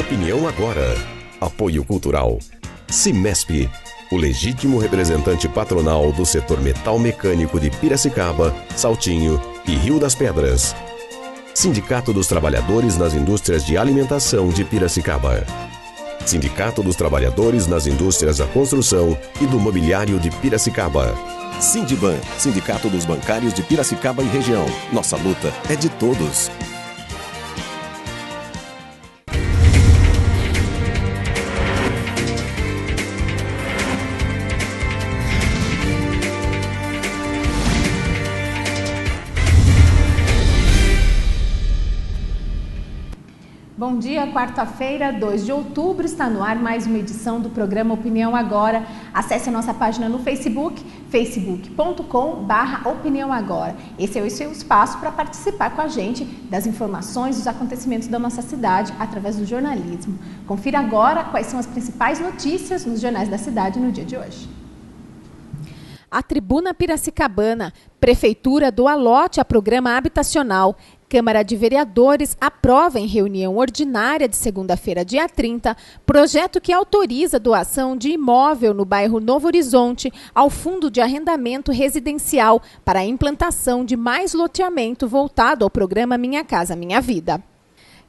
Opinião agora. Apoio cultural. Cimesp, o legítimo representante patronal do setor metal mecânico de Piracicaba, Saltinho e Rio das Pedras. Sindicato dos Trabalhadores nas Indústrias de Alimentação de Piracicaba. Sindicato dos Trabalhadores nas Indústrias da Construção e do Mobiliário de Piracicaba. Sindiban, Sindicato dos Bancários de Piracicaba e região. Nossa luta é de todos. Bom dia, quarta-feira, 2 de outubro, está no ar mais uma edição do programa Opinião Agora. Acesse a nossa página no Facebook, facebook.com/Opinião Agora. Esse é o seu espaço para participar com a gente das informações, dos acontecimentos da nossa cidade através do jornalismo. Confira agora quais são as principais notícias nos jornais da cidade no dia de hoje. A Tribuna Piracicabana, Prefeitura doa lote a programa habitacional. Câmara de Vereadores aprova em reunião ordinária de segunda-feira, dia 30, projeto que autoriza a doação de imóvel no bairro Novo Horizonte ao Fundo de Arrendamento Residencial para a implantação de mais loteamento voltado ao programa Minha Casa Minha Vida.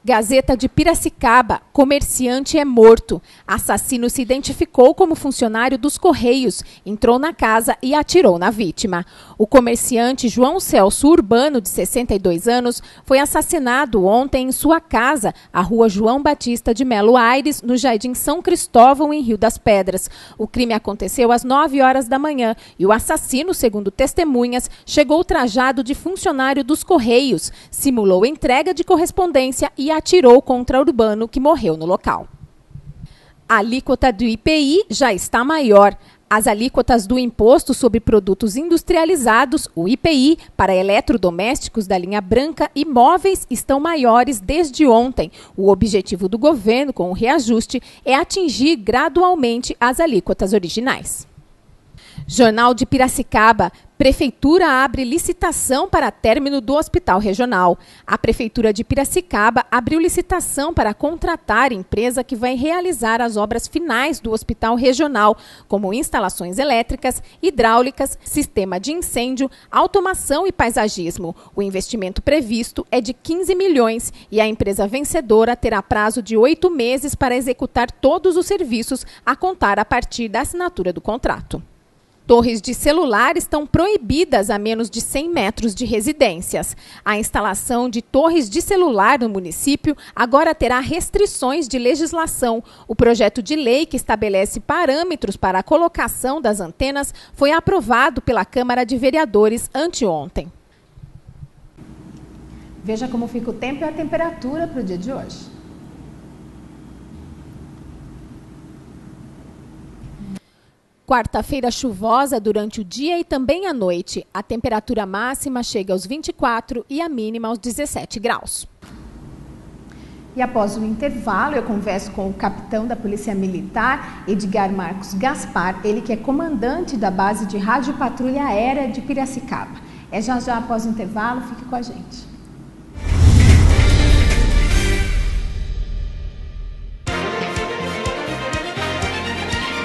Gazeta de Piracicaba, comerciante é morto. Assassino se identificou como funcionário dos Correios, entrou na casa e atirou na vítima. O comerciante João Celso Urbano, de 62 anos, foi assassinado ontem em sua casa, a rua João Batista de Melo Aires, no Jardim São Cristóvão, em Rio das Pedras. O crime aconteceu às 9 horas da manhã e o assassino, segundo testemunhas, chegou trajado de funcionário dos Correios, simulou entrega de correspondência e atirou contra Urbano, que morreu no local. A alíquota do IPI já está maior. As alíquotas do Imposto sobre Produtos Industrializados, o IPI, para eletrodomésticos da linha branca e móveis estão maiores desde ontem. O objetivo do governo com o reajuste é atingir gradualmente as alíquotas originais. Jornal de Piracicaba. Prefeitura abre licitação para término do Hospital Regional. A Prefeitura de Piracicaba abriu licitação para contratar empresa que vai realizar as obras finais do Hospital Regional, como instalações elétricas, hidráulicas, sistema de incêndio, automação e paisagismo. O investimento previsto é de 15 milhões e a empresa vencedora terá prazo de 8 meses para executar todos os serviços a contar a partir da assinatura do contrato. Torres de celular estão proibidas a menos de 100 metros de residências. A instalação de torres de celular no município agora terá restrições de legislação. O projeto de lei que estabelece parâmetros para a colocação das antenas foi aprovado pela Câmara de Vereadores anteontem. Veja como fica o tempo e a temperatura para o dia de hoje. Quarta-feira chuvosa durante o dia e também à noite. A temperatura máxima chega aos 24 e a mínima aos 17 graus. E após o intervalo, eu converso com o capitão da Polícia Militar, Edgar Marcos Gaspar, ele que é comandante da base de rádio patrulha aérea de Piracicaba. É já após o intervalo, fique com a gente.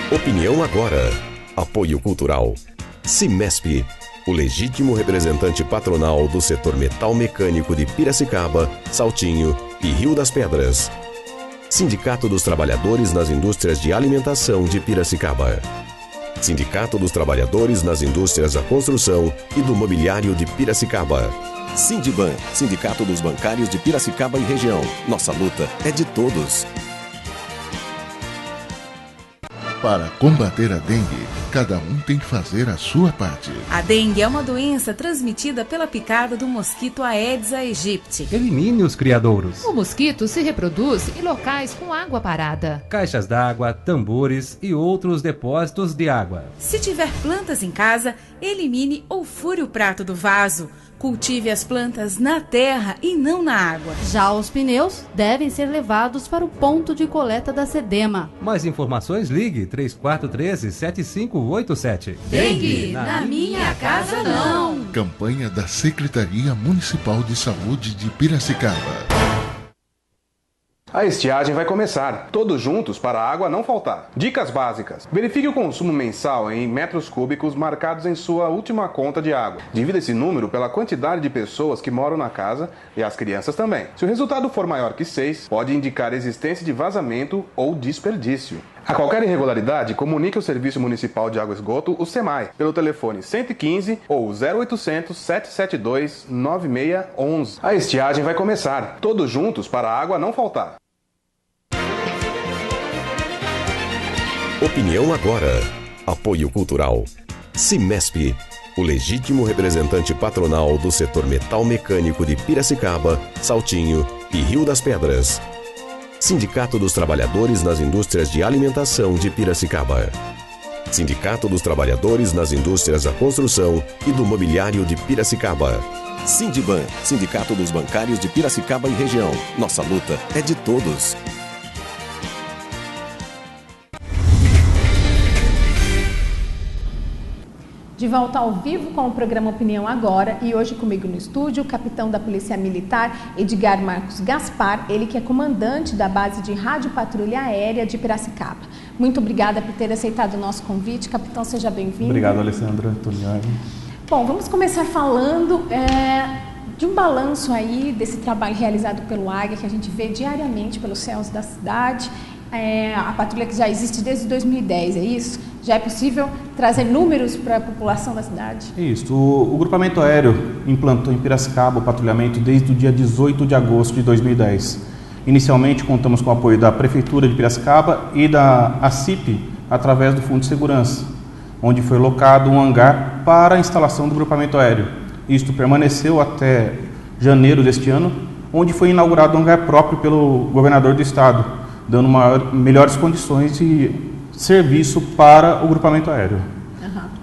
Opinião agora. Apoio cultural. Cimesp, o legítimo representante patronal do setor metal mecânico de Piracicaba, Saltinho e Rio das Pedras. Sindicato dos Trabalhadores nas Indústrias de Alimentação de Piracicaba. Sindicato dos Trabalhadores nas Indústrias da Construção e do Mobiliário de Piracicaba. Sindiban, Sindicato dos Bancários de Piracicaba e região. Nossa luta é de todos. Para combater a dengue, cada um tem que fazer a sua parte. A dengue é uma doença transmitida pela picada do mosquito Aedes aegypti. Elimine os criadouros. O mosquito se reproduz em locais com água parada. Caixas d'água, tambores e outros depósitos de água. Se tiver plantas em casa, elimine ou fure o prato do vaso. Cultive as plantas na terra e não na água. Já os pneus devem ser levados para o ponto de coleta da SEDEMA. Mais informações, ligue 3413-7587. Dengue, na minha casa não. Campanha da Secretaria Municipal de Saúde de Piracicaba. A estiagem vai começar, todos juntos para a água não faltar. Dicas básicas. Verifique o consumo mensal em metros cúbicos marcados em sua última conta de água. Divida esse número pela quantidade de pessoas que moram na casa e as crianças também. Se o resultado for maior que 6, pode indicar existência de vazamento ou desperdício. A qualquer irregularidade, comunique ao Serviço Municipal de Água e Esgoto, o SEMAI, pelo telefone 115 ou 0800 772 9611. A estiagem vai começar, todos juntos para a água não faltar. Opinião agora. Apoio cultural. Cimesp, o legítimo representante patronal do setor metal mecânico de Piracicaba, Saltinho e Rio das Pedras. Sindicato dos Trabalhadores nas Indústrias de Alimentação de Piracicaba. Sindicato dos Trabalhadores nas Indústrias da Construção e do Mobiliário de Piracicaba. Sindiban, Sindicato dos Bancários de Piracicaba e região. Nossa luta é de todos. De volta ao vivo com o programa Opinião Agora, e hoje comigo no estúdio o capitão da Polícia Militar, Edgar Marcos Gaspar, ele que é comandante da base de Rádio Patrulha Aérea de Piracicaba. Muito obrigada por ter aceitado o nosso convite, capitão, seja bem-vindo. Obrigado, Alessandra Toniani. Bom, vamos começar falando de um balanço aí desse trabalho realizado pelo Águia, que a gente vê diariamente pelos céus da cidade. A patrulha que já existe desde 2010, é isso? Já é possível trazer números para a população da cidade? Isso. O grupamento aéreo implantou em Piracicaba o patrulhamento desde o dia 18 de agosto de 2010. Inicialmente, contamos com o apoio da Prefeitura de Piracicaba e da ACIP, através do Fundo de Segurança, onde foi locado um hangar para a instalação do grupamento aéreo. Isto permaneceu até janeiro deste ano, onde foi inaugurado um hangar próprio pelo governador do estado, dando melhores condições de serviço para o grupamento aéreo.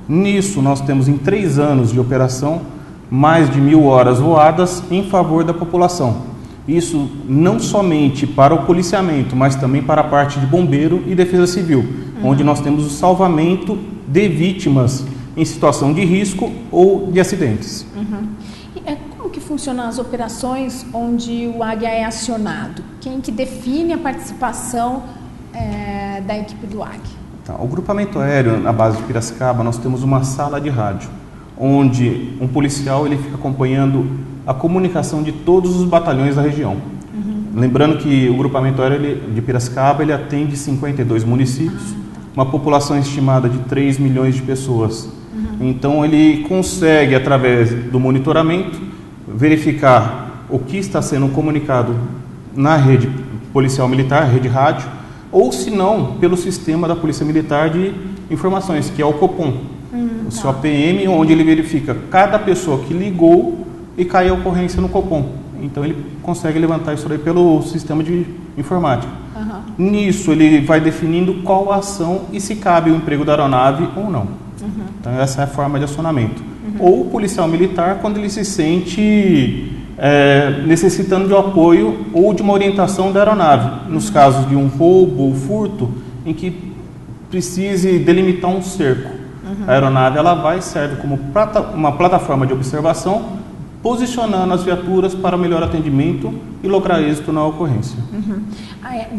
Nisso, nós temos em 3 anos de operação mais de 1.000 horas voadas em favor da população. Isso não somente para o policiamento, mas também para a parte de bombeiro e defesa civil, onde nós temos o salvamento de vítimas em situação de risco ou de acidentes. E como que funcionam as operações onde o Águia é acionado? Quem que define a participação da equipe do Águia? Tá, o grupamento aéreo, na base de Piracicaba, nós temos uma sala de rádio, onde um policial ele fica acompanhando a comunicação de todos os batalhões da região. Lembrando que o grupamento aéreo de Piracicaba ele atende 52 municípios, uma população estimada de 3 milhões de pessoas. Então ele consegue, através do monitoramento, verificar o que está sendo comunicado na rede policial militar, rede rádio, ou se não, pelo sistema da Polícia Militar de Informações, que é o COPOM, o seu APM, onde ele verifica cada pessoa que ligou e cai a ocorrência no COPOM. Então ele consegue levantar isso aí pelo sistema de informática. Nisso ele vai definindo qual a ação e se cabe o emprego da aeronave ou não. Então essa é a forma de acionamento. Ou o policial militar, quando ele se sente necessitando de um apoio ou de uma orientação da aeronave, nos casos de um roubo ou furto, em que precise delimitar um cerco. A aeronave ela vai e serve como uma plataforma de observação, posicionando as viaturas para melhor atendimento e lograr êxito na ocorrência.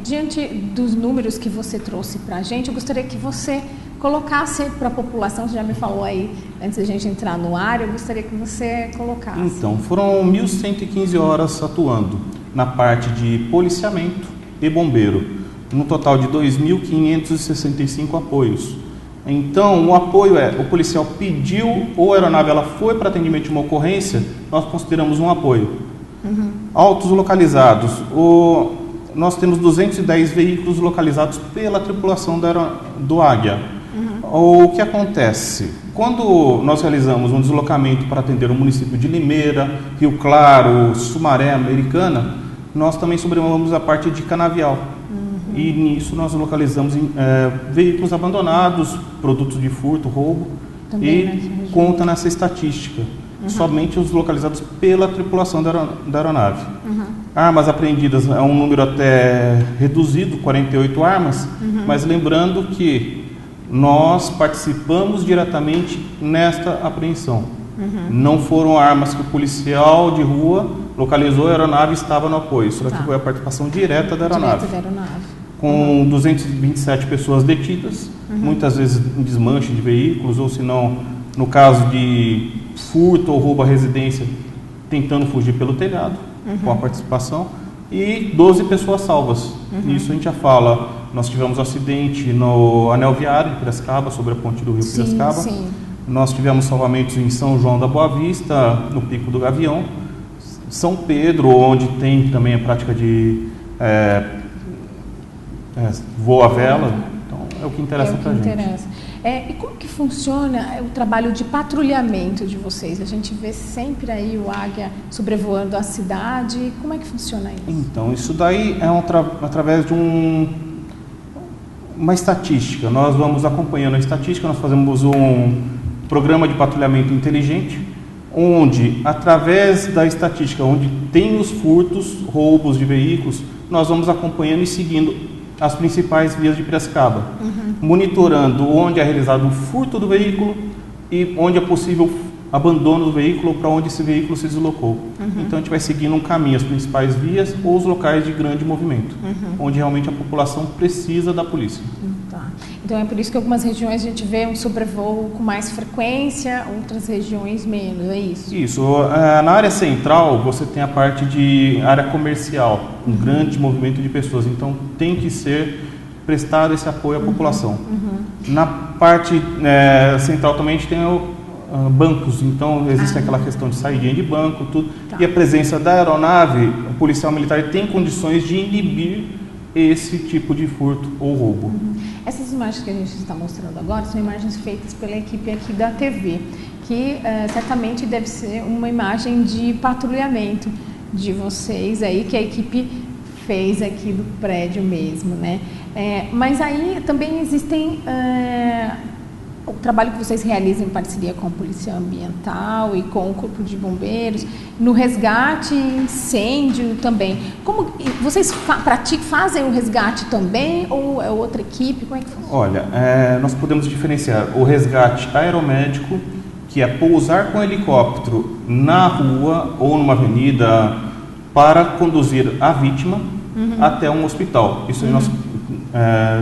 Diante dos números que você trouxe para a gente, eu gostaria que você colocasse para a população, você já me falou aí antes da gente entrar no ar, eu gostaria que você colocasse. Então, foram 1.115 horas atuando na parte de policiamento e bombeiro, no total de 2.565 apoios. Então, o apoio o policial pediu ou a aeronave ela foi para atendimento de uma ocorrência, nós consideramos um apoio. Autos localizados, nós temos 210 veículos localizados pela tripulação do Águia. O que acontece? Quando nós realizamos um deslocamento para atender o município de Limeira, Rio Claro, Sumaré, Americana, nós também sobrevoamos a parte de Canavial. E nisso nós localizamos veículos abandonados, produtos de furto, roubo, também conta nessa estatística. Somente os localizados pela tripulação da aeronave. Armas apreendidas é um número até reduzido, 48 armas, mas lembrando que nós participamos diretamente nesta apreensão. Não foram armas que o policial de rua localizou a aeronave e estava no apoio. Isso aqui foi a participação direta da aeronave. Com 227 pessoas detidas, muitas vezes em desmanche de veículos, ou se não, no caso de furto ou roubo à residência, tentando fugir pelo telhado, com a participação, e 12 pessoas salvas. Isso a gente já fala. Nós tivemos um acidente no anel viário de Piracicaba, sobre a ponte do rio Piracicaba. Sim. Nós tivemos salvamentos em São João da Boa Vista, no Pico do Gavião, São Pedro, onde tem também a prática de voo à vela. Então, é o que interessa para a gente. E como que funciona o trabalho de patrulhamento de vocês? A gente vê sempre aí o Águia sobrevoando a cidade. Como é que funciona isso? Então, isso daí é através de uma estatística. Nós vamos acompanhando a estatística, nós fazemos um programa de patrulhamento inteligente, onde, através da estatística, onde tem os furtos, roubos de veículos, nós vamos acompanhando e seguindo as principais vias de Piracicaba, monitorando onde é realizado o furto do veículo e onde é possível abandono do veículo ou para onde esse veículo se deslocou. Então a gente vai seguindo um caminho, as principais vias ou os locais de grande movimento, onde realmente a população precisa da polícia. Então é por isso que algumas regiões a gente vê um sobrevoo com mais frequência, outras regiões menos, é isso? Isso. Na área central você tem a parte de área comercial, um grande movimento de pessoas, então tem que ser prestado esse apoio à população. Na parte central também a gente tem bancos, então existe aquela questão de saída de banco, tudo, e a presença da aeronave, o policial militar tem condições de inibir esse tipo de furto ou roubo. Essas imagens que a gente está mostrando agora são imagens feitas pela equipe aqui da TV, que certamente deve ser uma imagem de patrulhamento de vocês aí, que a equipe fez aqui do prédio mesmo, né? Mas aí também existem o trabalho que vocês realizam em parceria com a Polícia Ambiental e com o Corpo de Bombeiros, no resgate e incêndio também. Como vocês fazem o resgate também ou é outra equipe? Como é que funciona? Olha, nós podemos diferenciar o resgate aeromédico, que é pousar com helicóptero na rua ou numa avenida para conduzir a vítima até um hospital. Isso nós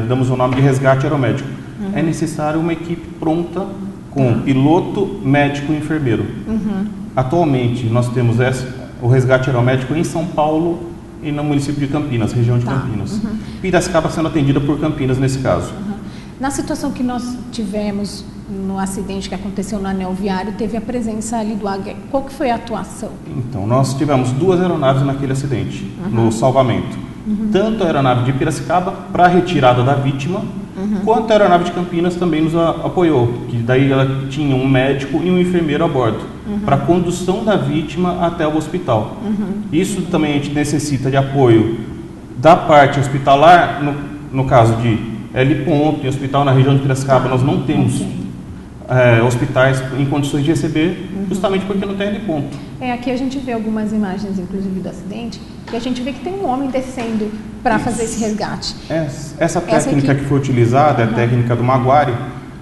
damos o nome de resgate aeromédico. É necessário uma equipe pronta com piloto, médico e enfermeiro. Atualmente nós temos o resgate aeromédico em São Paulo e no município de Campinas, região de Campinas. Piracicaba sendo atendida por Campinas nesse caso. Na situação que nós tivemos no acidente que aconteceu no anel viário, teve a presença ali do Águia. Qual que foi a atuação? Então, nós tivemos 2 aeronaves naquele acidente, no salvamento. Tanto a aeronave de Piracicaba para a retirada da vítima, quanto a aeronave de Campinas também nos apoiou, que daí ela tinha um médico e um enfermeiro a bordo, para a condução da vítima até o hospital. Isso também a gente necessita de apoio da parte hospitalar, no caso de L. Ponto, em hospital na região de Piracicaba, nós não temos hospitais em condições de receber, justamente porque não tem L. Ponto. Aqui a gente vê algumas imagens, inclusive, do acidente, e a gente vê que tem um homem descendo para fazer esse resgate. Essa técnica que foi utilizada é a técnica do Maguari,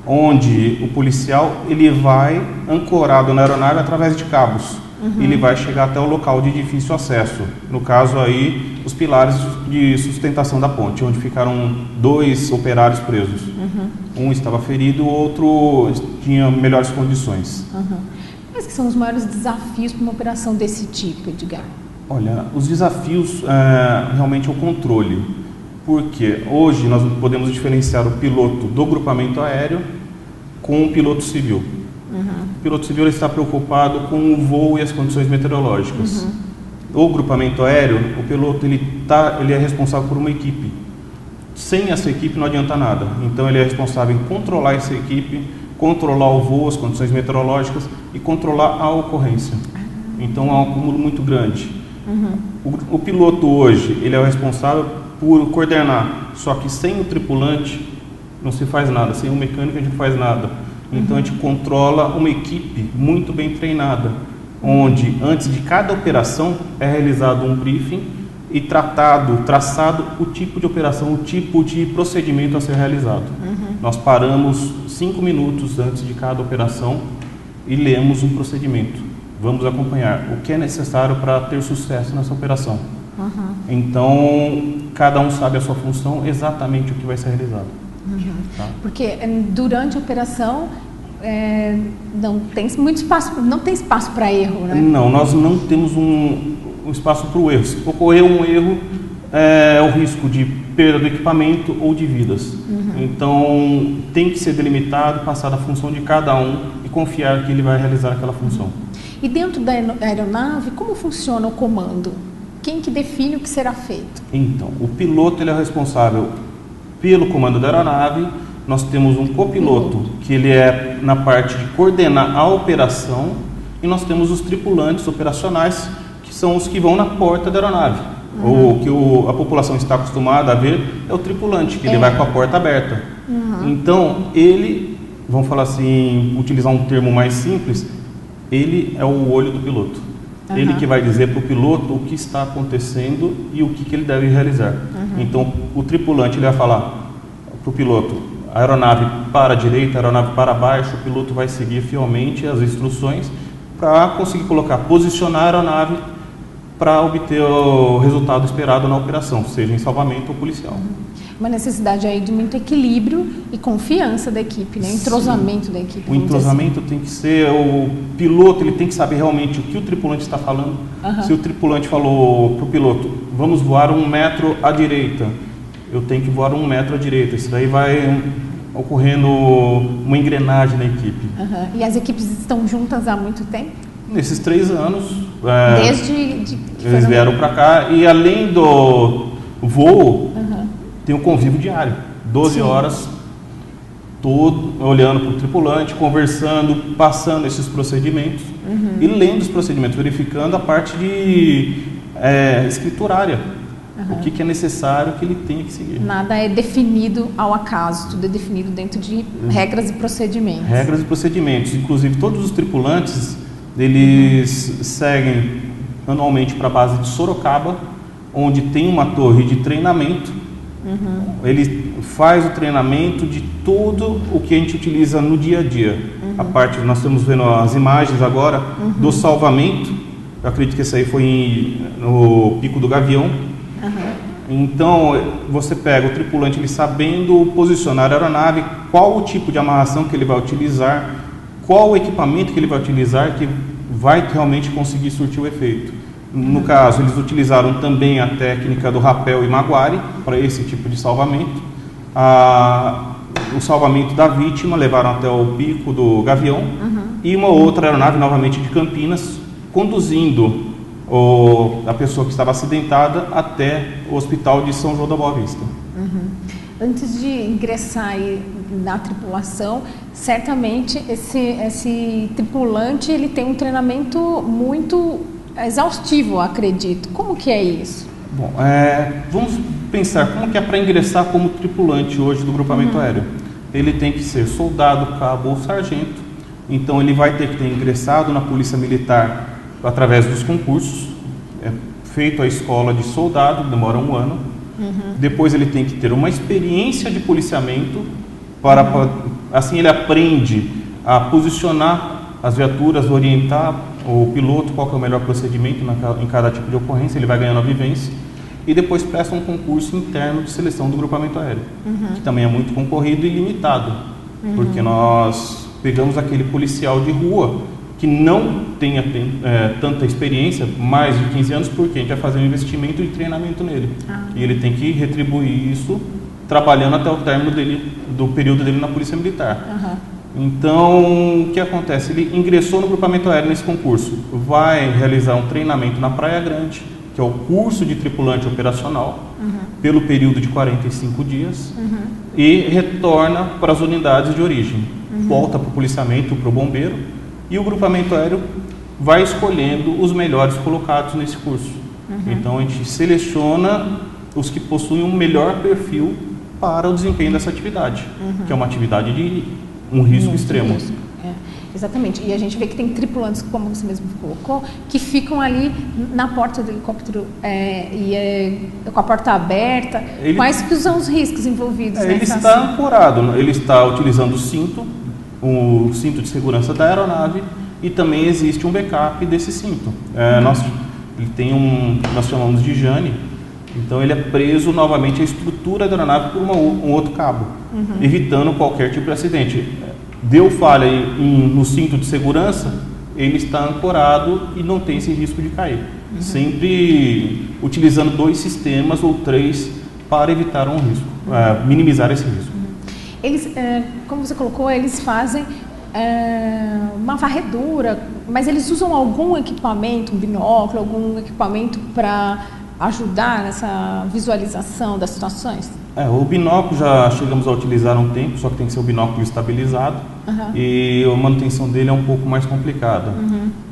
onde o policial ele vai ancorado na aeronave através de cabos. Ele vai chegar até o local de difícil acesso. No caso aí, os pilares de sustentação da ponte, onde ficaram 2 operários presos. Um estava ferido, o outro tinha melhores condições. Quais que são os maiores desafios para uma operação desse tipo, Edgar? Olha, os desafios realmente é o controle, porque hoje nós podemos diferenciar o piloto do grupamento aéreo com o piloto civil. O piloto civil está preocupado com o voo e as condições meteorológicas. O grupamento aéreo, o piloto ele é responsável por uma equipe. Sem essa equipe não adianta nada. Então ele é responsável em controlar essa equipe, controlar o voo, as condições meteorológicas e controlar a ocorrência. Então é um acúmulo muito grande. O piloto hoje ele é o responsável por coordenar, só que sem o tripulante não se faz nada, sem o mecânico a gente não faz nada. Então a gente controla uma equipe muito bem treinada, onde antes de cada operação é realizado um briefing e traçado o tipo de operação, o tipo de procedimento a ser realizado. Nós paramos 5 minutos antes de cada operação e lemos um procedimento. Vamos acompanhar o que é necessário para ter sucesso nessa operação. Então, cada um sabe a sua função, exatamente o que vai ser realizado. Tá? Porque durante a operação não tem espaço para erro, né? Não, nós não temos um espaço para o erro. Se ocorrer um erro, é o risco de perda do equipamento ou de vidas. Então, tem que ser delimitado, passar a função de cada um e confiar que ele vai realizar aquela função. E dentro da aeronave, como funciona o comando? Quem que define o que será feito? Então, o piloto ele é responsável pelo comando da aeronave. Nós temos um copiloto, que ele é na parte de coordenar a operação, e nós temos os tripulantes operacionais, que são os que vão na porta da aeronave. O que a população está acostumada a ver é o tripulante, que ele vai com a porta aberta. Então, ele, vamos falar assim, utilizar um termo mais simples, ele é o olho do piloto. Ele que vai dizer para o piloto o que está acontecendo e o que ele deve realizar. Então, o tripulante ele vai falar para o piloto, a aeronave para a direita, a aeronave para baixo, o piloto vai seguir fielmente as instruções para conseguir posicionar a aeronave para obter o resultado esperado na operação, seja em salvamento ou policial. Uma necessidade aí de muito equilíbrio e confiança da equipe, né? Entrosamento da equipe. O entrosamento tem que ser, o piloto ele tem que saber realmente o que o tripulante está falando. Se o tripulante falou para o piloto, vamos voar 1 metro à direita, eu tenho que voar 1 metro à direita. Isso daí vai ocorrendo uma engrenagem na equipe. E as equipes estão juntas há muito tempo? Nesses 3 anos. Desde que eles vieram para cá, e além do voo, tem um convívio diário, 12 horas, todo olhando para o tripulante, conversando, passando esses procedimentos e lendo os procedimentos, verificando a parte de escriturária, o que é necessário que ele tenha que seguir. Nada é definido ao acaso, tudo é definido dentro de regras e procedimentos. Regras e procedimentos, inclusive todos os tripulantes, eles seguem anualmente para a base de Sorocaba, onde tem uma torre de treinamento. Ele faz o treinamento de tudo o que a gente utiliza no dia a dia. A parte, nós estamos vendo as imagens agora do salvamento. Eu acredito que esse aí foi no Pico do Gavião. Então, você pega o tripulante ele sabendo posicionar a aeronave, qual o tipo de amarração que ele vai utilizar, qual o equipamento que ele vai utilizar que vai realmente conseguir surtir o efeito. No caso, eles utilizaram também a técnica do rapel e maguari para esse tipo de salvamento. O salvamento da vítima levaram até o Pico do Gavião e uma outra aeronave, novamente de Campinas, conduzindo a pessoa que estava acidentada até o hospital de São João da Boa Vista. Antes de ingressar aí na tripulação, certamente esse tripulante ele tem um treinamento muito exaustivo, acredito. Como que é isso? Bom, vamos pensar como que é para ingressar como tripulante hoje do grupamento aéreo. Ele tem que ser soldado, cabo ou sargento. Então ele vai ter que ter ingressado na Polícia Militar através dos concursos. É feito a escola de soldado, demora 1 ano. Depois ele tem que ter uma experiência de policiamento assim ele aprende a posicionar as viaturas, orientar o piloto qual que é o melhor procedimento em cada tipo de ocorrência, ele vai ganhando a vivência e depois presta um concurso interno de seleção do grupamento aéreo, que também é muito concorrido e limitado, porque nós pegamos aquele policial de rua que não tenha tanta experiência, mais de 15 anos, porque a gente vai fazer um investimento e treinamento nele. E ele tem que retribuir isso trabalhando até o término do período dele na Polícia Militar. Então, o que acontece? Ele ingressou no grupamento aéreo nesse concurso, vai realizar um treinamento na Praia Grande, que é o curso de tripulante operacional, pelo período de 45 dias, e retorna para as unidades de origem. Volta para o policiamento, para o bombeiro, e o grupamento aéreo vai escolhendo os melhores colocados nesse curso. Então, a gente seleciona os que possuem um melhor perfil para o desempenho dessa atividade, que é uma atividade de um risco extremo. Exatamente. E a gente vê que tem tripulantes, como você mesmo colocou, que ficam ali na porta do helicóptero com a porta aberta. Quais que são os riscos envolvidos? Ele está ancorado, ele está utilizando o cinto, o cinto de segurança da aeronave e também existe um backup desse cinto. Ele tem nós chamamos de Jane, então ele é preso novamente à estrutura da aeronave por um outro cabo, evitando qualquer tipo de acidente. Deu falha no cinto de segurança, ele está ancorado e não tem esse risco de cair. Sempre utilizando 2 sistemas ou 3 para evitar um risco, minimizar esse risco. Eles, como você colocou, eles fazem uma varredura, mas eles usam algum equipamento, um binóculo, algum equipamento para ajudar nessa visualização das situações? O binóculo já chegamos a utilizar há um tempo, só que tem que ser um binóculo estabilizado e a manutenção dele é um pouco mais complicada.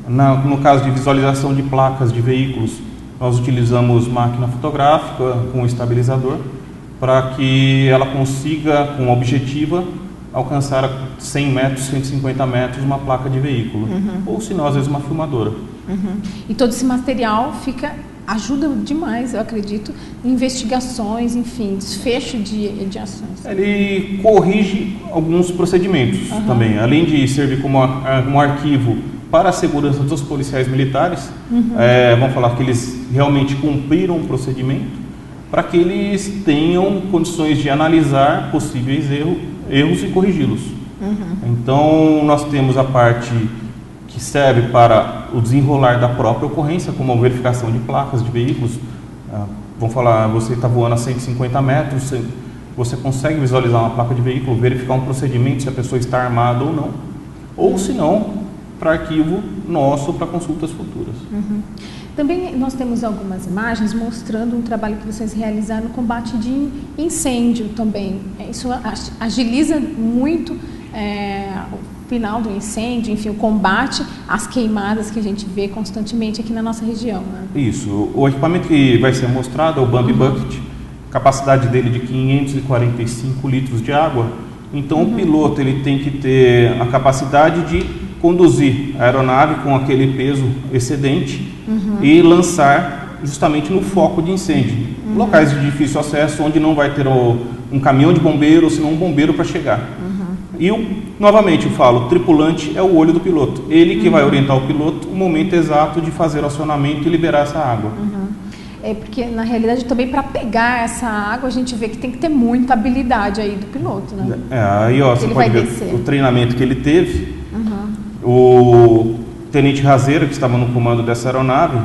No caso de visualização de placas de veículos, nós utilizamos máquina fotográfica com estabilizador para que ela consiga, com objetiva, alcançar a 100 metros, 150 metros uma placa de veículo, ou se não, às vezes uma filmadora. E todo esse material ajuda demais, eu acredito, em investigações, enfim, desfecho de ações. Ele corrige alguns procedimentos também, além de servir como um arquivo para a segurança dos policiais militares, vamos falar que eles realmente cumpriram um procedimento, para que eles tenham condições de analisar possíveis erros e corrigi-los. Então, nós temos a parte que serve para o desenrolar da própria ocorrência, como a verificação de placas de veículos. Vamos falar, você está voando a 150 metros, você consegue visualizar uma placa de veículo, verificar um procedimento, se a pessoa está armada ou não. Ou, se não, para arquivo nosso, para consultas futuras. Também nós temos algumas imagens mostrando um trabalho que vocês realizaram no combate de incêndio também. Isso agiliza muito o final do incêndio, enfim, o combate às queimadas que a gente vê constantemente aqui na nossa região. Né? Isso. O equipamento que vai ser mostrado é o Bambi Bucket, capacidade dele de 545 litros de água. Então o piloto ele tem que ter a capacidade de conduzir a aeronave com aquele peso excedente e lançar justamente no foco de incêndio. Locais de difícil acesso, onde não vai ter um caminhão de bombeiro, ou senão um bombeiro para chegar. E, novamente, eu falo, o tripulante é o olho do piloto. Ele que vai orientar o piloto o momento exato de fazer o acionamento e liberar essa água. Porque, na realidade, também para pegar essa água, a gente vê que tem que ter muita habilidade aí do piloto, né? Aí, você pode ver o treinamento que ele teve. O tenente Razeira, que estava no comando dessa aeronave,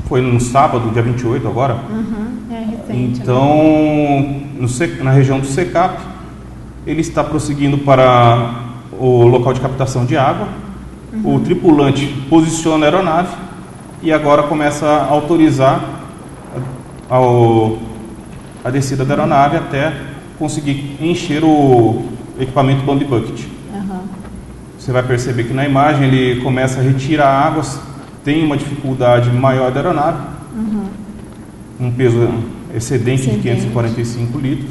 foi no sábado, dia 28 agora. Recente. Então, na região do SECAP, ele está prosseguindo para o local de captação de água. O tripulante posiciona a aeronave e agora começa a autorizar a descida da aeronave até conseguir encher o equipamento Bambi Bucket. Você vai perceber que na imagem ele começa a retirar águas, tem uma dificuldade maior da aeronave, um peso excedente de 545 litros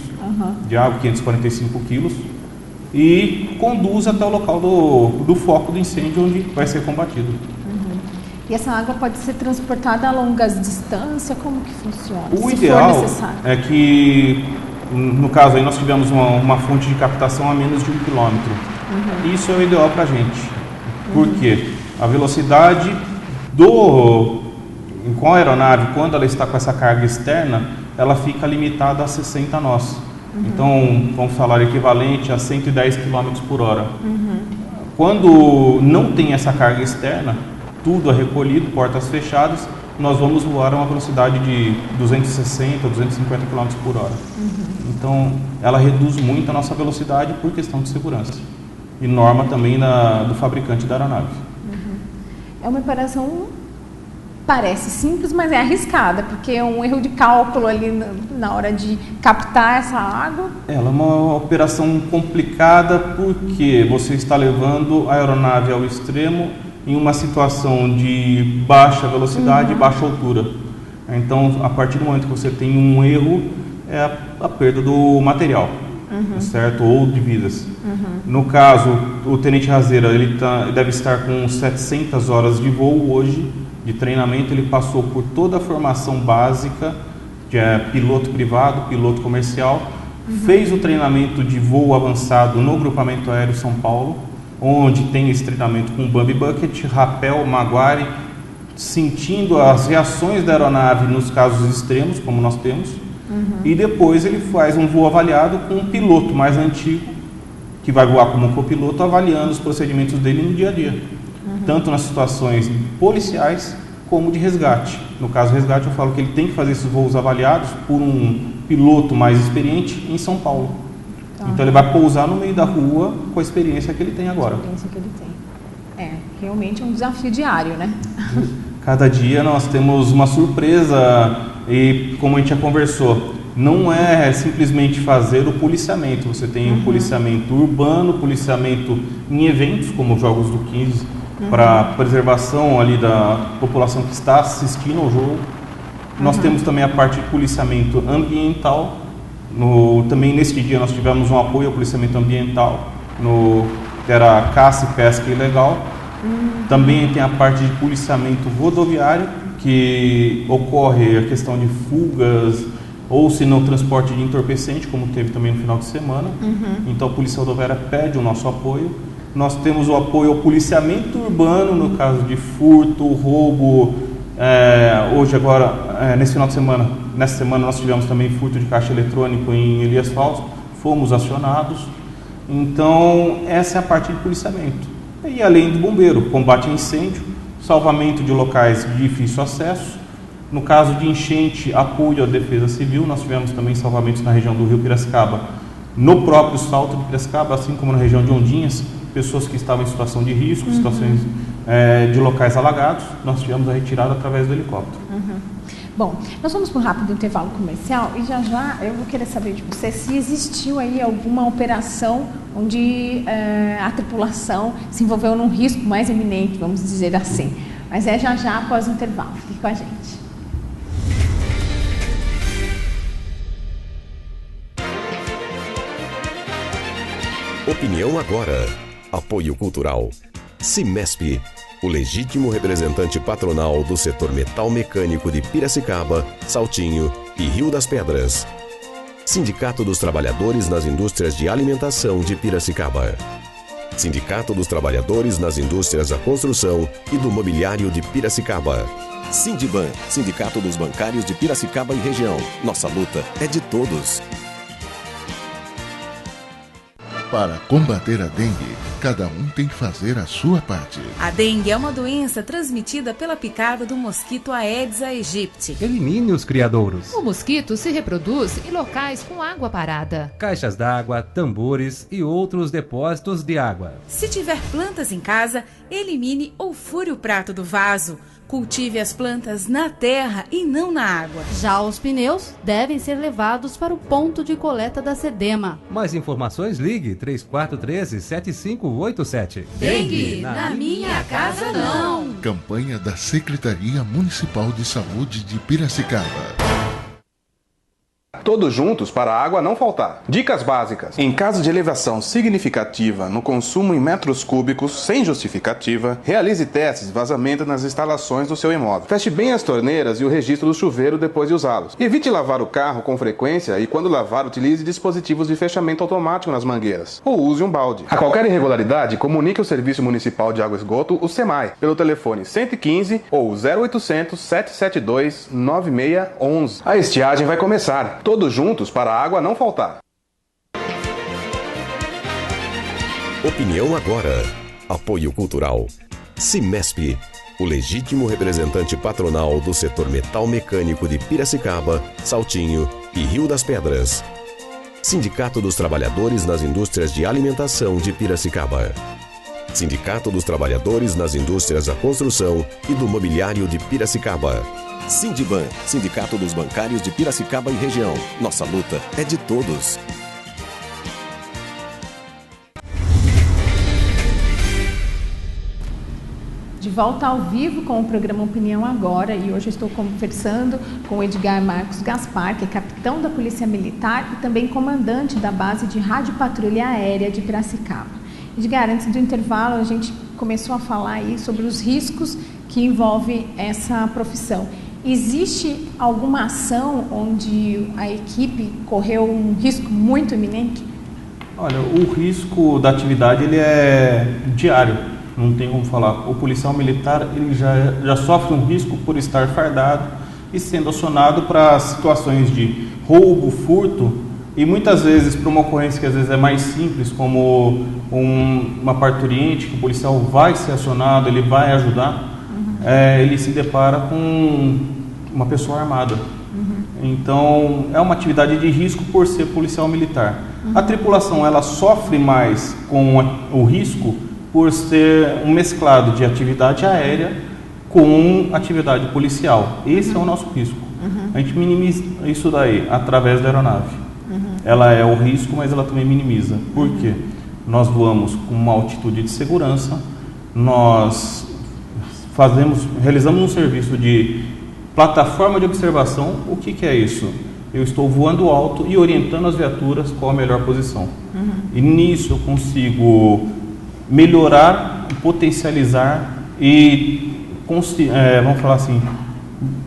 de água, 545 quilos, e conduz até o local do foco do incêndio onde vai ser combatido. E essa água pode ser transportada a longas distâncias? Como que funciona? O ideal é que, no caso aí, nós tivemos uma fonte de captação a menos de 1 quilômetro. Isso é o ideal para a gente. Por quê? A velocidade com a aeronave, quando ela está com essa carga externa, ela fica limitada a 60 nós. Então, vamos falar equivalente a 110 km por hora. Quando não tem essa carga externa, tudo é recolhido, portas fechadas, nós vamos voar a uma velocidade de 260, 250 km por hora. Então, ela reduz muito a nossa velocidade por questão de segurança. E norma também do fabricante da aeronave. É uma operação, parece simples, mas é arriscada, porque é um erro de cálculo ali na hora de captar essa água. Ela é uma operação complicada porque você está levando a aeronave ao extremo em uma situação de baixa velocidade e baixa altura. Então, a partir do momento que você tem um erro, é a perda do material, certo? Ou de vidas. No caso, o tenente Razeira, ele deve estar com 700 horas de voo hoje, de treinamento. Ele passou por toda a formação básica, que é piloto privado, piloto comercial, fez o treinamento de voo avançado no Grupamento Aéreo São Paulo, onde tem esse treinamento com Bump Bucket, rapel, maguire, sentindo as reações da aeronave nos casos extremos, como nós temos, e depois ele faz um voo avaliado com um piloto mais antigo, que vai voar como um copiloto, avaliando os procedimentos dele no dia a dia, tanto nas situações policiais como de resgate. No caso resgate, eu falo que ele tem que fazer esses voos avaliados por um piloto mais experiente em São Paulo. Então ele vai pousar no meio da rua com a experiência que ele tem agora. É, realmente é um desafio diário, né? Cada dia nós temos uma surpresa e, como a gente já conversou, não é simplesmente fazer o policiamento. Você tem o policiamento urbano, policiamento em eventos, como Jogos do 15, para preservação ali da população que está assistindo ao jogo. Nós temos também a parte de policiamento ambiental. Também neste dia nós tivemos um apoio ao policiamento ambiental, que era caça e pesca ilegal. Também tem a parte de policiamento rodoviário, que ocorre a questão de fugas ou se não transporte de entorpecente, como teve também no final de semana. Então a Polícia Rodoviária pede o nosso apoio. Nós temos o apoio ao policiamento urbano, no caso de furto, roubo. Hoje agora, nessa semana nós tivemos também furto de caixa eletrônico em Elias Falso, fomos acionados. Então essa é a parte de policiamento. E além do bombeiro, combate a incêndio, salvamento de locais de difícil acesso. No caso de enchente, apoio à defesa civil. Nós tivemos também salvamentos na região do Rio Piracicaba, no próprio Salto de Piracicaba, assim como na região de Ondinhas, pessoas que estavam em situação de risco, situações de locais alagados. Nós tivemos a retirada através do helicóptero. Bom, nós vamos para um rápido intervalo comercial e já eu vou querer saber de você se existiu aí alguma operação onde a tripulação se envolveu num risco mais iminente, vamos dizer assim. Mas já após o intervalo. Fique com a gente. Opinião agora. Apoio cultural. Cimesp, o legítimo representante patronal do setor metal mecânico de Piracicaba, Saltinho e Rio das Pedras. Sindicato dos Trabalhadores nas Indústrias de Alimentação de Piracicaba. Sindicato dos Trabalhadores nas Indústrias da Construção e do Mobiliário de Piracicaba. Sindiban, Sindicato dos Bancários de Piracicaba e Região. Nossa luta é de todos. Para combater a dengue, cada um tem que fazer a sua parte. A dengue é uma doença transmitida pela picada do mosquito Aedes aegypti. Elimine os criadouros. O mosquito se reproduz em locais com água parada. Caixas d'água, tambores e outros depósitos de água. Se tiver plantas em casa, elimine ou fure o prato do vaso. Cultive as plantas na terra e não na água. Já os pneus devem ser levados para o ponto de coleta da SEDEMA. Mais informações, ligue 3413-7587. Dengue, na minha casa não. Campanha da Secretaria Municipal de Saúde de Piracicaba. Todos juntos para a água não faltar. Dicas básicas. Em caso de elevação significativa no consumo em metros cúbicos sem justificativa, realize testes de vazamento nas instalações do seu imóvel. Feche bem as torneiras e o registro do chuveiro depois de usá-los. Evite lavar o carro com frequência e, quando lavar, utilize dispositivos de fechamento automático nas mangueiras. Ou use um balde. A qualquer irregularidade, comunique ao Serviço Municipal de Água e Esgoto, o SEMAI, pelo telefone 115 ou 0800 772 9611. A estiagem vai começar. Todos juntos para a água não faltar. Opinião agora. Apoio cultural. Cimesp, o legítimo representante patronal do setor metal mecânico de Piracicaba, Saltinho e Rio das Pedras. Sindicato dos Trabalhadores nas Indústrias de Alimentação de Piracicaba. Sindicato dos Trabalhadores nas Indústrias da Construção e do Mobiliário de Piracicaba. Sindiban, Sindicato dos Bancários de Piracicaba e Região. Nossa luta é de todos. De volta ao vivo com o programa Opinião Agora, e hoje eu estou conversando com o Edgar Marcos Gaspar, que é capitão da Polícia Militar e também comandante da base de Rádio Patrulha Aérea de Piracicaba. Edgar, antes do intervalo a gente começou a falar aí sobre os riscos que envolve essa profissão. Existe alguma ação onde a equipe correu um risco muito iminente? Olha, o risco da atividade ele é diário, não tem como falar. O policial militar ele já sofre um risco por estar fardado e sendo acionado para situações de roubo, furto e muitas vezes para uma ocorrência que às vezes é mais simples, como uma parturiente, que o policial vai ser acionado, ele vai ajudar, ele se depara com uma pessoa armada. Então, é uma atividade de risco por ser policial militar. A tripulação, ela sofre mais com o risco por ser um mesclado de atividade aérea com atividade policial. Esse é o nosso risco. A gente minimiza isso daí através da aeronave. Ela é o risco, mas ela também minimiza. Por quê? Nós voamos com uma altitude de segurança, nós realizamos um serviço de plataforma de observação. O que é isso? Eu estou voando alto e orientando as viaturas qual a melhor posição. E nisso eu consigo melhorar, potencializar e, vamos falar assim,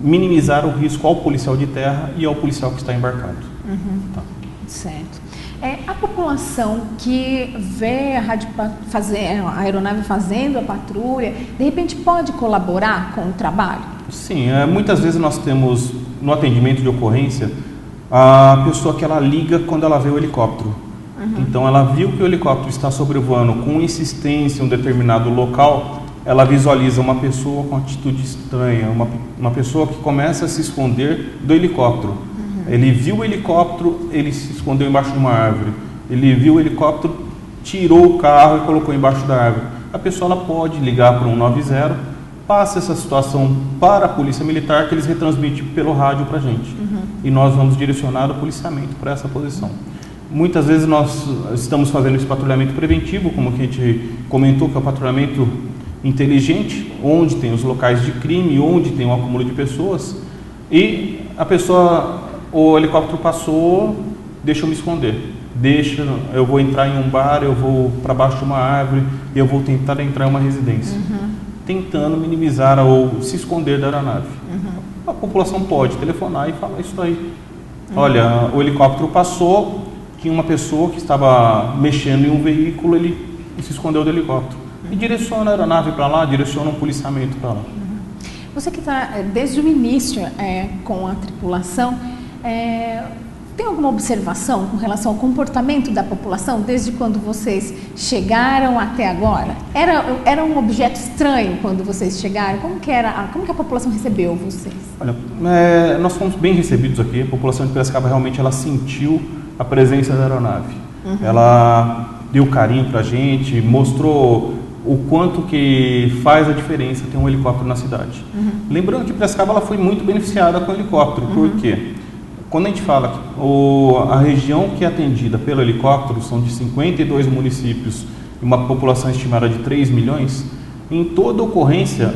minimizar o risco ao policial de terra e ao policial que está embarcado. Tá. Certo. A população que vê a aeronave fazendo a patrulha, de repente pode colaborar com o trabalho? Sim, muitas vezes nós temos no atendimento de ocorrência a pessoa que ela liga quando ela vê o helicóptero. Então ela viu que o helicóptero está sobrevoando com insistência em um determinado local, ela visualiza uma pessoa com atitude estranha, uma pessoa que começa a se esconder do helicóptero. Ele viu o helicóptero, ele se escondeu embaixo de uma árvore. Ele viu o helicóptero, tirou o carro e colocou embaixo da árvore. A pessoa ela pode ligar para o 190, passa essa situação para a Polícia Militar, que eles retransmitem pelo rádio para a gente. E nós vamos direcionar o policiamento para essa posição. Muitas vezes nós estamos fazendo esse patrulhamento preventivo, como que a gente comentou, que é o patrulhamento inteligente, onde tem os locais de crime, onde tem um acúmulo de pessoas, e a pessoa... O helicóptero passou, deixa eu me esconder. Eu vou entrar em um bar, eu vou para baixo de uma árvore, eu vou tentar entrar em uma residência. Tentando minimizar ou se esconder da aeronave. A população pode telefonar e falar isso aí. Olha, o helicóptero passou, tinha uma pessoa que estava mexendo em um veículo, ele se escondeu do helicóptero. E direciona a aeronave para lá, direciona um policiamento para lá. Você que está desde o início com a tripulação, tem alguma observação com relação ao comportamento da população desde quando vocês chegaram até agora? Era um objeto estranho quando vocês chegaram? Como que a população recebeu vocês? Olha, nós fomos bem recebidos aqui. A população de Piracicaba realmente ela sentiu a presença da aeronave. Ela deu carinho para a gente, mostrou o quanto que faz a diferença ter um helicóptero na cidade. Lembrando que Piracicaba ela foi muito beneficiada com o helicóptero. Por quê? Quando a gente fala que a região que é atendida pelo helicóptero são de 52 municípios e uma população estimada de 3 milhões, em toda ocorrência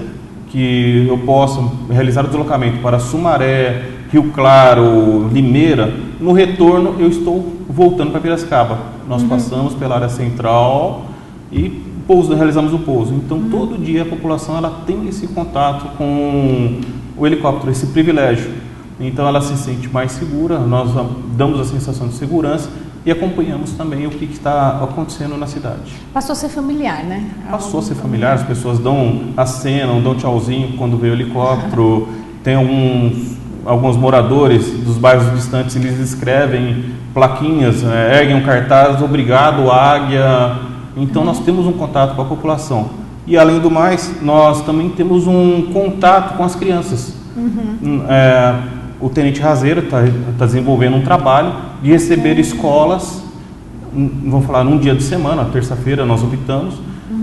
que eu possa realizar o deslocamento para Sumaré, Rio Claro, Limeira, no retorno eu estou voltando para Piracicaba. Nós passamos pela área central e realizamos o pouso. Então, todo dia a população ela tem esse contato com o helicóptero, esse privilégio. Então ela se sente mais segura, nós damos a sensação de segurança e acompanhamos também o que está acontecendo na cidade. Passou a ser familiar, né? Passou a ser familiar, as pessoas acenam, dão tchauzinho quando vê o helicóptero. Tem alguns moradores dos bairros distantes, eles escrevem plaquinhas, erguem um cartaz, obrigado Águia. Então nós temos um contato com a população. E além do mais, nós também temos um contato com as crianças. O Tenente Razeira está desenvolvendo um trabalho de receber escolas, vamos falar num dia de semana, terça-feira nós optamos,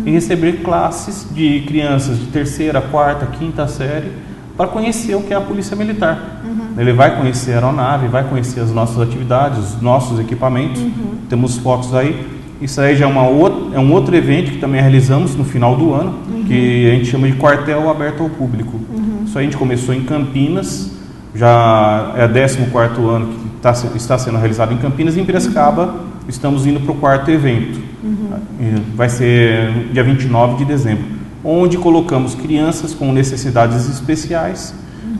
e receber classes de crianças de terceira, quarta, quinta série, para conhecer o que é a Polícia Militar. Ele vai conhecer a aeronave, vai conhecer as nossas atividades, os nossos equipamentos, temos fotos aí. Isso aí já é um outro evento que também realizamos no final do ano, que a gente chama de quartel aberto ao público. Isso aí a gente começou em Campinas, já é o 14º ano que está sendo realizado em Campinas, e em Piracicaba estamos indo para o 4º evento. Vai ser dia 29 de dezembro, onde colocamos crianças com necessidades especiais,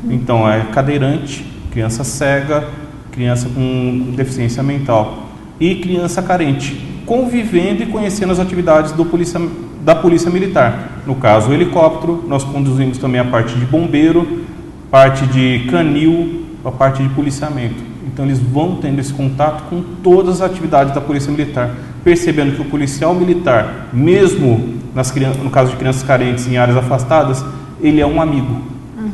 então cadeirante, criança cega, criança com deficiência mental e criança carente, convivendo e conhecendo as atividades da Polícia Militar. No caso, o helicóptero, nós conduzimos também a parte de bombeiro, parte de canil, a parte de policiamento. Então eles vão tendo esse contato com todas as atividades da Polícia Militar, percebendo que o policial militar, mesmo no caso de crianças carentes em áreas afastadas, ele é um amigo.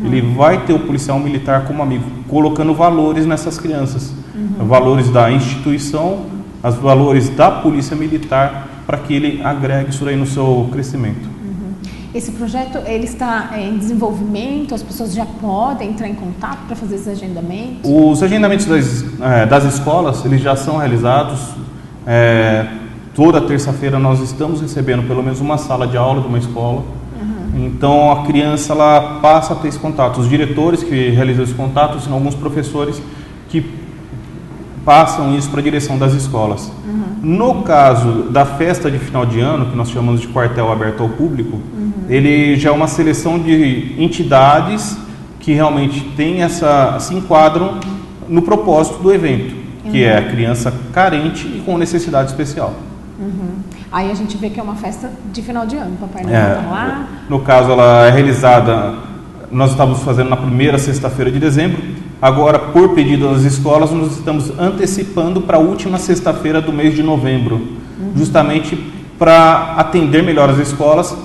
Ele vai ter o policial militar como amigo, colocando valores nessas crianças, valores da instituição, os valores da Polícia Militar, para que ele agregue isso aí no seu crescimento. Esse projeto ele está em desenvolvimento, as pessoas já podem entrar em contato para fazer esses agendamentos? Os agendamentos das escolas, eles já são realizados. Toda terça-feira nós estamos recebendo pelo menos uma sala de aula de uma escola. Então a criança ela passa a ter esse contato. Os diretores que realizam esse contato são alguns professores que passam isso para a direção das escolas. No caso da festa de final de ano, que nós chamamos de quartel aberto ao público, ele já é uma seleção de entidades que realmente se enquadram no propósito do evento, que é a criança carente e com necessidade especial. Aí a gente vê que é uma festa de final de ano, Papai Noel está lá. No caso, ela é realizada, nós estávamos fazendo na primeira sexta-feira de dezembro, agora, por pedido das escolas, nós estamos antecipando para a última sexta-feira do mês de novembro, justamente para atender melhor as escolas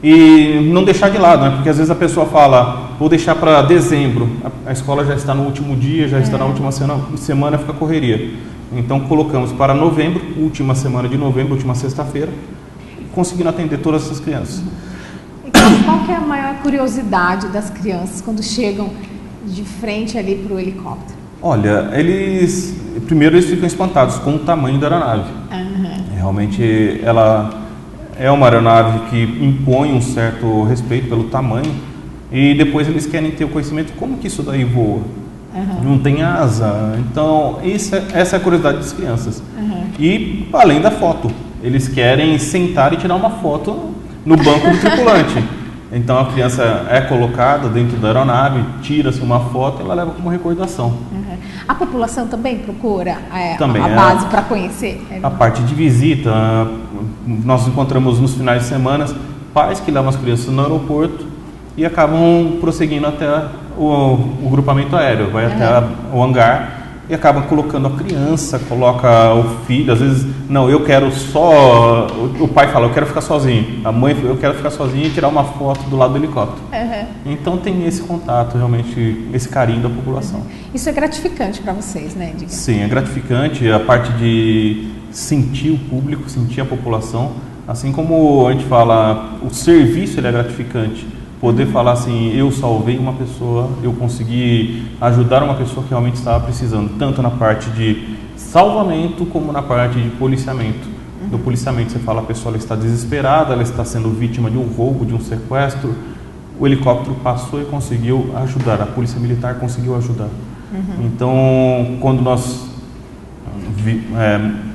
e não deixar de lado, né? Porque às vezes a pessoa fala, vou deixar para dezembro, a escola já está no último dia, já está na última semana, fica correria. Então colocamos para novembro, última semana de novembro, última sexta-feira, conseguindo atender todas essas crianças. Então, qual que é a maior curiosidade das crianças quando chegam de frente ali para o helicóptero? Olha, primeiro eles ficam espantados com o tamanho da aeronave. Realmente ela é uma aeronave que impõe um certo respeito pelo tamanho, e depois eles querem ter o conhecimento como que isso daí voa. Não tem asa. Então essa é a curiosidade das crianças. E além da foto, eles querem sentar e tirar uma foto no banco do tripulante. Então a criança é colocada dentro da aeronave, tira-se uma foto e ela leva como recordação. A população também procura a base para conhecer? A parte de visita, nós encontramos nos finais de semana pais que levam as crianças no aeroporto e acabam prosseguindo até o grupamento aéreo, vai até o hangar e acaba colocando a criança, coloca o filho, às vezes, não, eu quero só, o pai fala, eu quero ficar sozinho, a mãe, eu quero ficar sozinho e tirar uma foto do lado do helicóptero. Então tem esse contato, realmente, esse carinho da população. Isso é gratificante para vocês, né, Edgar? Sim, é gratificante, a parte de sentir o público, sentir a população, assim como a gente fala, o serviço ele é gratificante. Poder falar assim, eu salvei uma pessoa, eu consegui ajudar uma pessoa que realmente estava precisando, tanto na parte de salvamento como na parte de policiamento. No policiamento você fala, a pessoa ela está desesperada, ela está sendo vítima de um roubo, de um sequestro, o helicóptero passou e conseguiu ajudar, a Polícia Militar conseguiu ajudar. Então, quando nós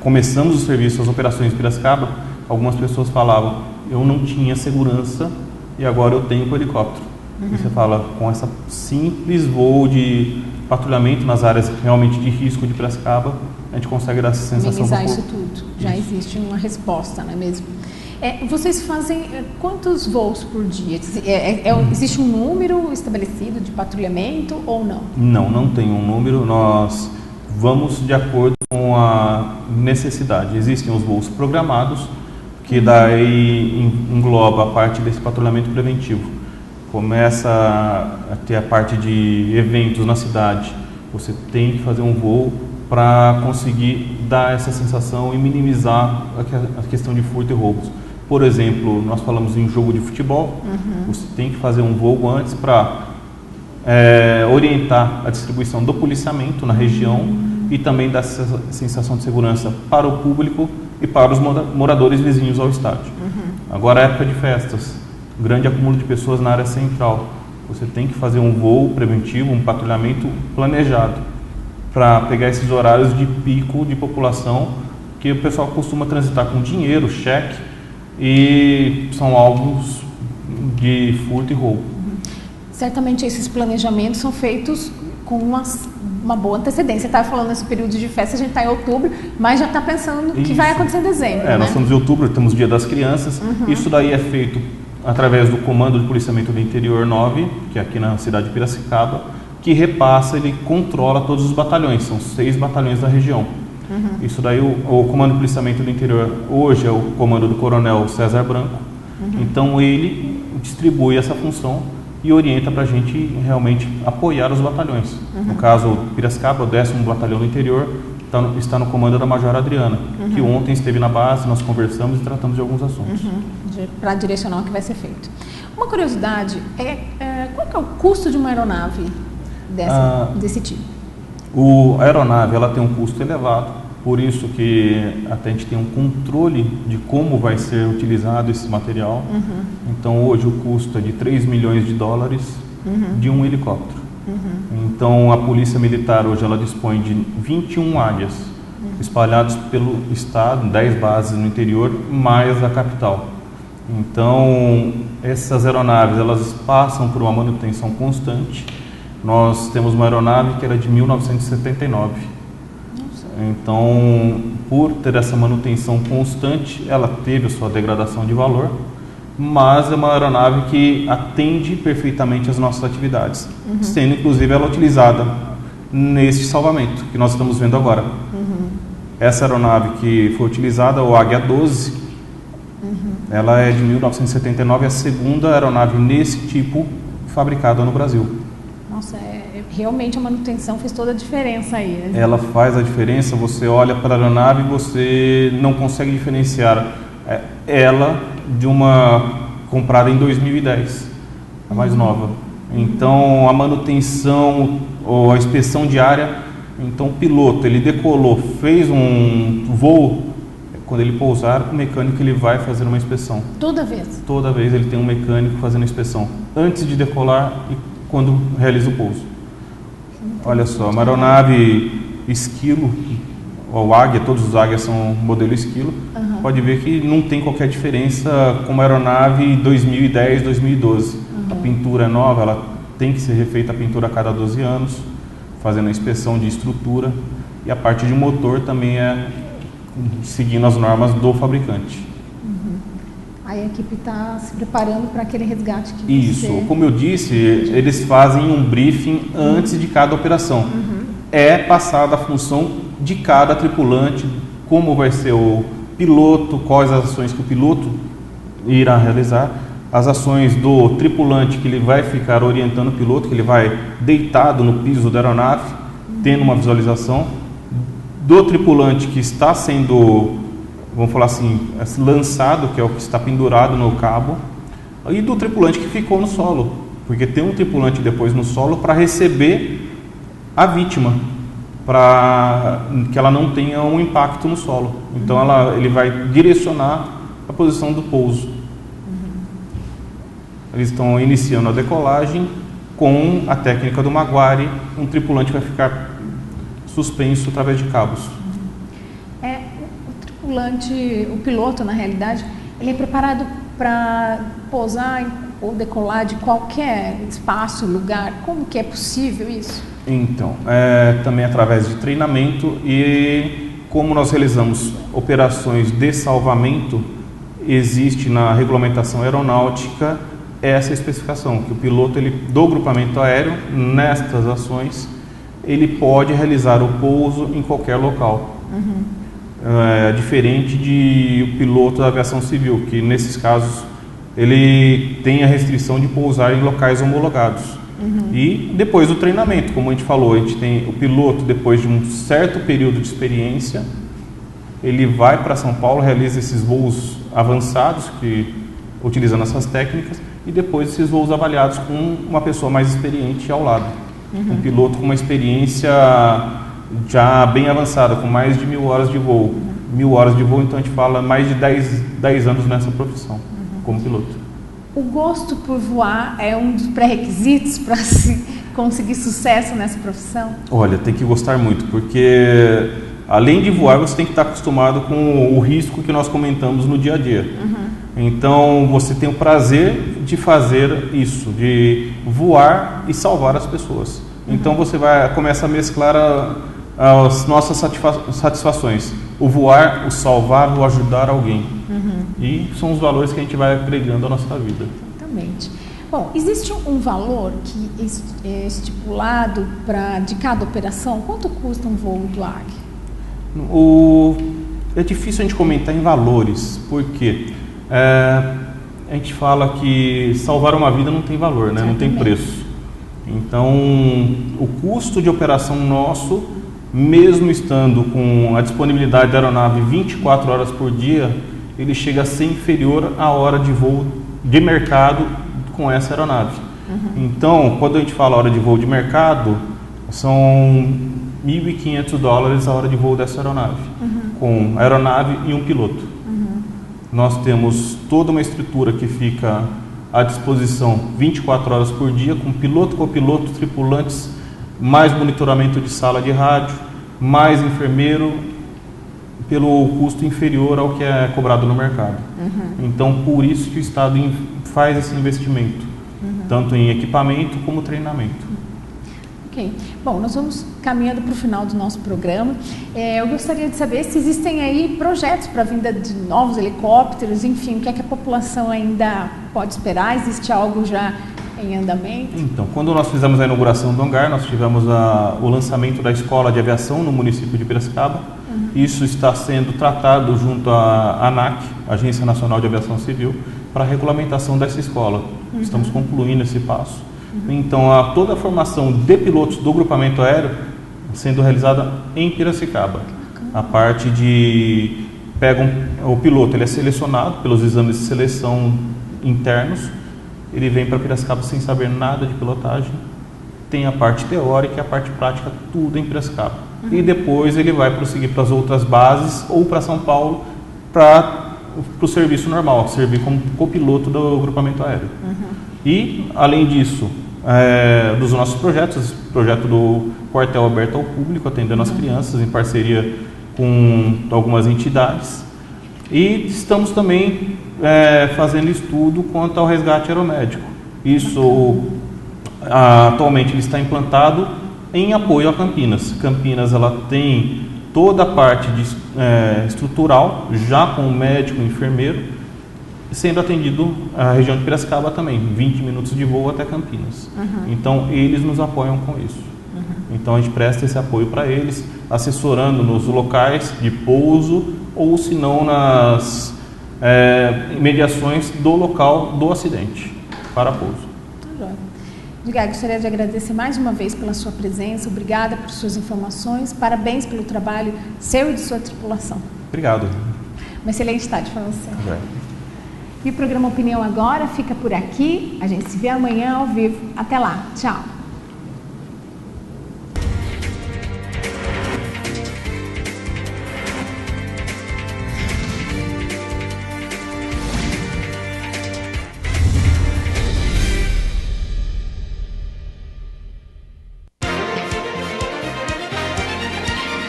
começamos o serviço, as operações de Piracicaba, algumas pessoas falavam, eu não tinha segurança e agora eu tenho com o helicóptero. E você fala, com essa simples voo de patrulhamento nas áreas realmente de risco de Piracicaba, a gente consegue dar essa sensação. Minimizar isso tudo. Já existe uma resposta, não é mesmo? Vocês fazem quantos voos por dia? Existe um número estabelecido de patrulhamento ou não? Não tem um número. Nós vamos de acordo com a necessidade. Existem os voos programados, que daí engloba a parte desse patrulhamento preventivo. Começa a ter a parte de eventos na cidade. Você tem que fazer um voo para conseguir dar essa sensação e minimizar a questão de furto e roubos. Por exemplo, nós falamos em jogo de futebol, você tem que fazer um voo antes para orientar a distribuição do policiamento na região e também dar essa sensação de segurança para o público e para os moradores vizinhos ao estádio. Agora, época de festas, grande acúmulo de pessoas na área central. Você tem que fazer um voo preventivo, um patrulhamento planejado para pegar esses horários de pico de população que o pessoal costuma transitar com dinheiro, cheque e são alvos de furto e roubo. Certamente esses planejamentos são feitos com uma uma boa antecedência. Você estava falando nesse período de festa, a gente está em outubro, mas já está pensando que vai acontecer em dezembro. Né? Nós estamos em outubro, temos o Dia das Crianças. Isso daí é feito através do Comando de Policiamento do Interior 9, que é aqui na cidade de Piracicaba, que repassa, ele controla todos os batalhões, são 6 batalhões da região. Isso daí, o Comando de Policiamento do Interior hoje é o comando do Coronel César Branco. Então ele distribui essa função e orienta para a gente realmente apoiar os batalhões. No caso, Piracicaba, o 10º Batalhão do Interior, está no comando da Major Adriana, que ontem esteve na base, nós conversamos e tratamos de alguns assuntos. Para direcionar o que vai ser feito. Uma curiosidade, qual que é o custo de uma aeronave desse tipo? A aeronave ela tem um custo elevado, por isso que até a gente tem um controle de como vai ser utilizado esse material. Então hoje o custo é de 3 milhões de dólares de um helicóptero. Então a Polícia Militar hoje ela dispõe de 21 áreas espalhadas pelo estado, 10 bases no interior, mais a capital. Então essas aeronaves elas passam por uma manutenção constante. Nós temos uma aeronave que era de 1979. Então, por ter essa manutenção constante, ela teve a sua degradação de valor, mas é uma aeronave que atende perfeitamente as nossas atividades, sendo inclusive ela utilizada neste salvamento que nós estamos vendo agora. Essa aeronave que foi utilizada, o Águia 12, ela é de 1979, a segunda aeronave nesse tipo fabricada no Brasil. Nossa, realmente a manutenção fez toda a diferença aí. Né? Ela faz a diferença, você olha para a aeronave e você não consegue diferenciar ela de uma comprada em 2010, a mais nova. Então a manutenção ou a inspeção diária, então o piloto ele decolou, fez um voo, quando ele pousar o mecânico ele vai fazer uma inspeção. Toda vez? Toda vez ele tem um mecânico fazendo a inspeção, antes de decolar e quando realiza o pouso. Olha só, uma aeronave Esquilo, ou Águia, todos os Águias são modelo Esquilo, pode ver que não tem qualquer diferença com uma aeronave 2010, 2012. A pintura é nova, ela tem que ser refeita a pintura a cada 12 anos, fazendo a inspeção de estrutura, e a parte de motor também é seguindo as normas do fabricante. Aí a equipe está se preparando para aquele resgate que Isso, como eu disse, eles fazem um briefing antes de cada operação. É passada a função de cada tripulante, como vai ser o piloto, quais as ações que o piloto irá realizar, as ações do tripulante que ele vai ficar orientando o piloto, que ele vai deitado no piso da aeronave, tendo uma visualização, do tripulante que está sendo, vamos falar assim, lançado, que é o que está pendurado no cabo, e do tripulante que ficou no solo, porque tem um tripulante depois no solo para receber a vítima, para que ela não tenha um impacto no solo. Então ele vai direcionar a posição do pouso. Eles estão iniciando a decolagem com a técnica do Maguire, um tripulante vai ficar suspenso através de cabos. O piloto, na realidade, ele é preparado para pousar ou decolar de qualquer espaço, lugar? Como que é possível isso? Então, também através de treinamento, e como nós realizamos operações de salvamento, existe na regulamentação aeronáutica essa especificação, que o piloto do grupamento aéreo, nestas ações, ele pode realizar o pouso em qualquer local. Diferente de o piloto da aviação civil, que nesses casos ele tem a restrição de pousar em locais homologados. E depois do treinamento, como a gente falou, a gente tem o piloto, depois de um certo período de experiência, ele vai para São Paulo, realiza esses voos avançados, utilizando essas técnicas, e depois esses voos avaliados com uma pessoa mais experiente ao lado. Um piloto com uma experiência já bem avançada, com mais de 1000 horas de voo. 1000 horas de voo, então a gente fala mais de 10 anos nessa profissão, como piloto. O gosto por voar é um dos pré-requisitos para se conseguir sucesso nessa profissão? Olha, tem que gostar muito, porque além de voar, você tem que estar acostumado com o risco que nós comentamos no dia a dia. Então, você tem o prazer de fazer isso, de voar e salvar as pessoas. Então você começa a mesclar as nossas satisfações. O voar, o salvar, o ajudar alguém. E são os valores que a gente vai agregando à nossa vida. Exatamente. Bom, existe um valor que é estipulado de cada operação? Quanto custa um voo do AG? É difícil a gente comentar em valores, porque a gente fala que salvar uma vida não tem valor, né? Não tem preço. Então, o custo de operação nosso, mesmo estando com a disponibilidade da aeronave 24 horas por dia, ele chega a ser inferior à hora de voo de mercado com essa aeronave. Então, quando a gente fala hora de voo de mercado, são $1.500 a hora de voo dessa aeronave, com a aeronave e um piloto. Nós temos toda uma estrutura que fica à disposição 24 horas por dia, com piloto, copiloto, tripulantes, mais monitoramento de sala de rádio, mais enfermeiro, pelo custo inferior ao que é cobrado no mercado. Então, por isso que o Estado faz esse investimento, tanto em equipamento como treinamento. Ok. Bom, nós vamos caminhando para o final do nosso programa. Eu gostaria de saber se existem aí projetos para a vinda de novos helicópteros, enfim, o que é que a população ainda pode esperar? Existe algo já em andamento? Então, quando nós fizemos a inauguração do hangar, nós tivemos o lançamento da Escola de Aviação no município de Piracicaba. Isso está sendo tratado junto à ANAC, Agência Nacional de Aviação Civil, para a regulamentação dessa escola. Estamos concluindo esse passo. Então, toda a formação de pilotos do grupamento aéreo sendo realizada em Piracicaba. A parte de... o piloto, ele é selecionado pelos exames de seleção internos, ele vem para Piracicaba sem saber nada de pilotagem, tem a parte teórica e a parte prática, tudo em Piracicaba. E depois ele vai prosseguir para as outras bases ou para São Paulo para o serviço normal, servir como copiloto do grupamento aéreo. E, além disso, dos nossos projetos, projeto do quartel aberto ao público, atendendo as crianças, em parceria com algumas entidades. E estamos também fazendo estudo quanto ao resgate aeromédico. Isso, atualmente, ele está implantado em apoio a Campinas. Campinas, ela tem toda a parte estrutural, já com o médico, o enfermeiro, sendo atendido a região de Piracicaba também, 20 minutos de voo até Campinas. Então, eles nos apoiam com isso. Então, a gente presta esse apoio para eles, assessorando nos locais de pouso ou, se não, nas mediações do local do acidente para pouso. Edgar, gostaria de agradecer mais uma vez pela sua presença, obrigada por suas informações, parabéns pelo trabalho seu e de sua tripulação. Obrigado. Uma excelente tarde para você. E o programa Opinião Agora fica por aqui. A gente se vê amanhã ao vivo. Até lá. Tchau.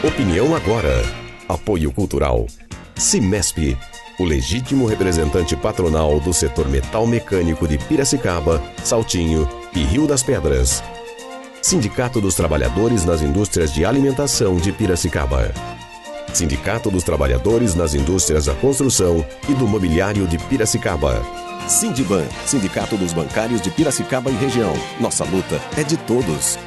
Opinião Agora. Apoio Cultural. Cimesp, o legítimo representante patronal do setor metal mecânico de Piracicaba, Saltinho e Rio das Pedras. Sindicato dos Trabalhadores nas Indústrias de Alimentação de Piracicaba. Sindicato dos Trabalhadores nas Indústrias da Construção e do Mobiliário de Piracicaba. Sindiban, Sindicato dos Bancários de Piracicaba e Região. Nossa luta é de todos.